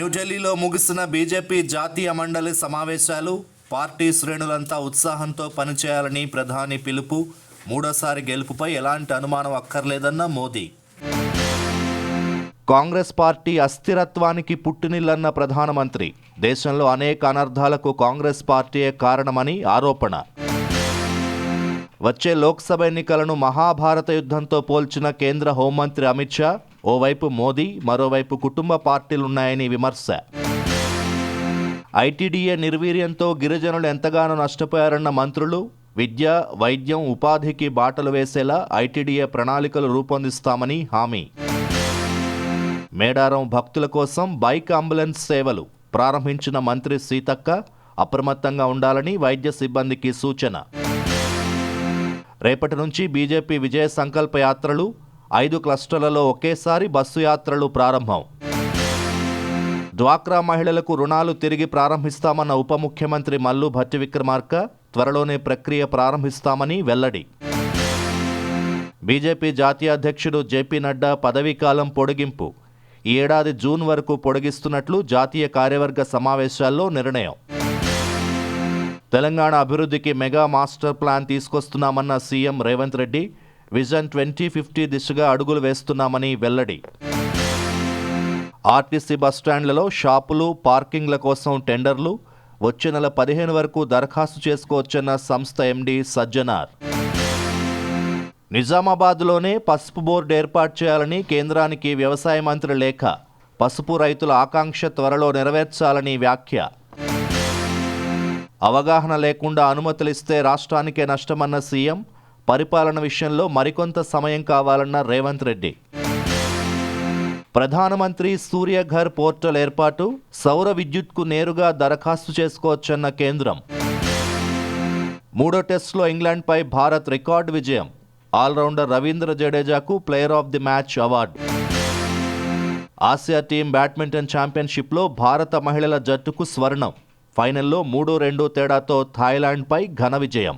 న్యూఢిల్లీలో ముగిసిన బీజేపీ జాతీయ మండలి సమావేశాలు. పార్టీ శ్రేణులంతా ఉత్సాహంతో పనిచేయాలని ప్రధాని పిలుపు. మూడోసారి గెలుపుపై ఎలాంటి అనుమానం అక్కర్లేదన్న మోదీ. కాంగ్రెస్ పార్టీ అస్థిరత్వానికి పుట్టినిల్లన్న ప్రధానమంత్రి. దేశంలో అనేక అనర్థాలకు కాంగ్రెస్ పార్టీయే కారణమని ఆరోపణ. వచ్చే లోక్సభ ఎన్నికలను మహాభారత యుద్ధంతో పోల్చిన కేంద్ర హోంమంత్రి అమిత్ షా. ఓవైపు మోదీ, మరోవైపు కుటుంబ పార్టీలున్నాయని విమర్శ. ఐటీడీఏ నిర్వీర్యంతో గిరిజనులు ఎంతగానో నష్టపోయారన్న మంత్రులు. విద్య, వైద్యం, ఉపాధికి బాటలు వేసేలా ఐటీడీఏ ప్రణాళికలు రూపొందిస్తామని హామీ. మేడారం భక్తుల కోసం బైక్ అంబులెన్స్ సేవలు ప్రారంభించిన మంత్రి సీతక్క. అప్రమత్తంగా ఉండాలని వైద్య సిబ్బందికి సూచన. రేపటి నుంచి బీజేపీ విజయ సంకల్ప యాత్రలు. 5 క్లస్టర్లలో ఒకేసారి బస్సు యాత్రలు ప్రారంభం. డ్వాక్రా మహిళలకు రుణాలు తిరిగి ప్రారంభిస్తామన్న ఉప ముఖ్యమంత్రి మల్లు భట్టి విక్రమార్క. త్వరలోనే ప్రక్రియ ప్రారంభిస్తామని వెల్లడి. బీజేపీ జాతీయ అధ్యక్షుడు జేపీ నడ్డా పదవీకాలం పొడిగింపు. ఈ ఏడాది జూన్ వరకు పొడిగిస్తున్నట్లు జాతీయ కార్యవర్గ సమావేశాల్లో నిర్ణయం. తెలంగాణ అభివృద్ధికి మెగా మాస్టర్ ప్లాన్ తీసుకొస్తున్నామన్న సీఎం రేవంత్ రెడ్డి. విజన్ 2050 దిశగా అడుగులు వేస్తున్నామని వెల్లడి. ఆర్టీసీ బస్టాండ్లలో షాపులు, పార్కింగ్ల కోసం టెండర్లు. వచ్చే నెల 15 వరకు దరఖాస్తు చేసుకోవచ్చన్న సంస్థ ఎండీ సజ్జనార్. నిజామాబాద్లోనే పసుపు బోర్డు ఏర్పాటు చేయాలని కేంద్రానికి వ్యవసాయ మంత్రి లేఖ. పసుపు రైతుల ఆకాంక్ష త్వరలో నెరవేర్చాలని వ్యాఖ్య. అవగాహన లేకుండా అనుమతులిస్తే రాష్ట్రానికే నష్టమన్న సీఎం. పరిపాలన విషయంలో మరికొంత సమయం కావాలన్న రేవంత్ రెడ్డి. ప్రధానమంత్రి సూర్యఘర్ పోర్టల్ ఏర్పాటు. సౌర విద్యుత్కు నేరుగా దరఖాస్తు చేసుకోవచ్చన్న కేంద్రం. 3వ టెస్టులో ఇంగ్లాండ్పై భారత్ రికార్డు విజయం. ఆల్రౌండర్ రవీంద్ర జడేజాకు player of the match award. ఆసియా టీం బ్యాడ్మింటన్ ఛాంపియన్షిప్లో భారత మహిళల జట్టుకు స్వర్ణం. ఫైనల్లో 3-2 తేడాతో థాయిలాండ్పై ఘన విజయం.